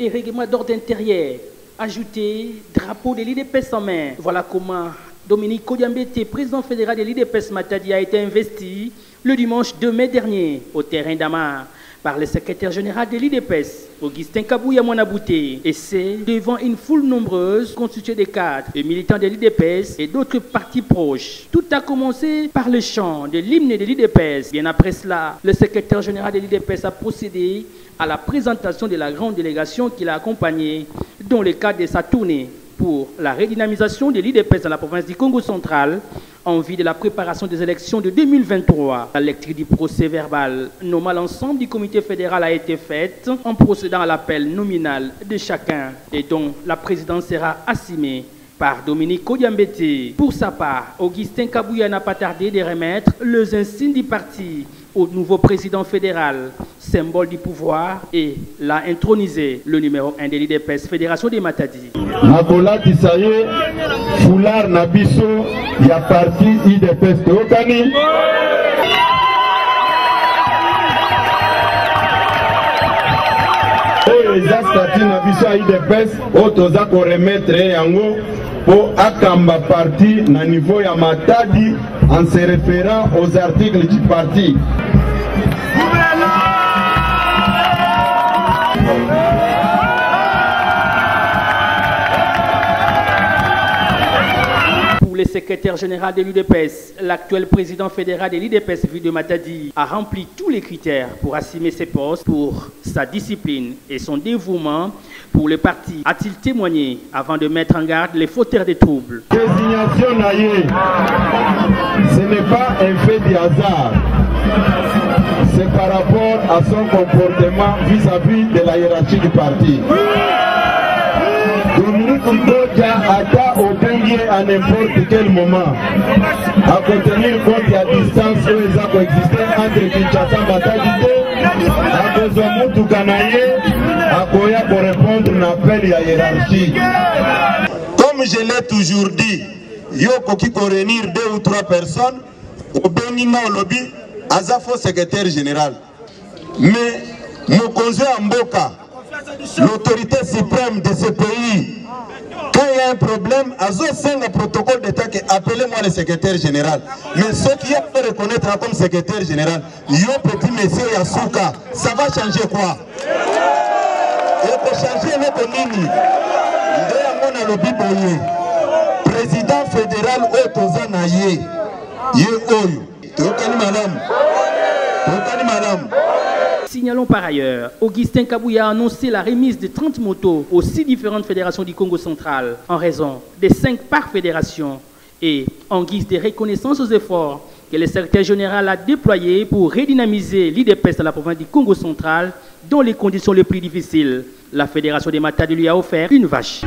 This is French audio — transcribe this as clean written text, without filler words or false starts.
et règlement d'ordre intérieur. Ajouté, drapeau de l'IDPS en main. Voilà comment Dominique Kodiambete, président fédéral de l'IDPS Matadi, a été investi le dimanche 2 mai dernier au terrain d'Amar par le secrétaire général de l'IDPS, Augustin Kabouya Mwanabouté, et c'est devant une foule nombreuse constituée de cadres et militants de l'IDPS et d'autres partis proches. Tout a commencé par le chant de l'hymne de l'IDPS. Bien après cela, le secrétaire général de l'IDPS a procédé à la présentation de la grande délégation qui l'a accompagné dans le cadre de sa tournée pour la redynamisation de l'IDPS dans la province du Congo central en vue de la préparation des élections de 2023. La lecture du procès verbal nommé à l'ensemble du comité fédéral a été faite en procédant à l'appel nominal de chacun et dont la présidence sera assumée par Dominique Kodiambete. Pour sa part, Augustin Kabouya n'a pas tardé de remettre les insignes du parti au nouveau président fédéral, symbole du pouvoir, et l'a intronisé le numéro 1 de l'IDPS, Fédération des Matadi. Nakola Tisaye, Foulard Nabiso, il y a parti IDPS Teokani. Les statuts Nabiso IDPS, Otoza ko remettre yango pour Akamba parti na niveau ya Matadi en se référant aux articles du parti. Pour le secrétaire général de l'UDPS, l'actuel président fédéral de l'IDPS, Vude Matadi, a rempli tous les critères pour assumer ses postes, pour sa discipline et son dévouement pour le parti, a-t-il témoigné avant de mettre en garde les fauteurs des troubles. Désignation Naye, ce n'est pas un fait du hasard. C'est par rapport à son comportement vis-à-vis de la hiérarchie du parti. Dominique Kodja atteint aucun lien à n'importe quel moment. À contenir compte de la distance où ils ont coexisté entre Kinshasa et Matadi, à besoin de Kanaye, à Koya pour répondre à l'appel de la hiérarchie. Comme je l'ai toujours dit, Yoko qui peut réunir 2 ou 3 personnes, au Benina au lobby, Azafo secrétaire général. Mais mon conseil en Mboka, l'autorité suprême de ce pays, quand il y a un problème, Azo 5 protocole d'État, appelez-moi le secrétaire général. Mais ceux qui ont reconnaître comme secrétaire général, yo petit monsieur Yasuka, ça va changer quoi? Et pour changer notre ligne, il y a le président fédéral Otoza Naye, Oyo. Signalons par ailleurs, Augustin Kabouya a annoncé la remise de 30 motos aux 6 différentes fédérations du Congo central en raison des 5 par fédération et en guise de reconnaissance aux efforts que le secrétaire général a déployés pour redynamiser l'IDPS dans la province du Congo central dans les conditions les plus difficiles. La fédération des Matadi lui a offert une vache.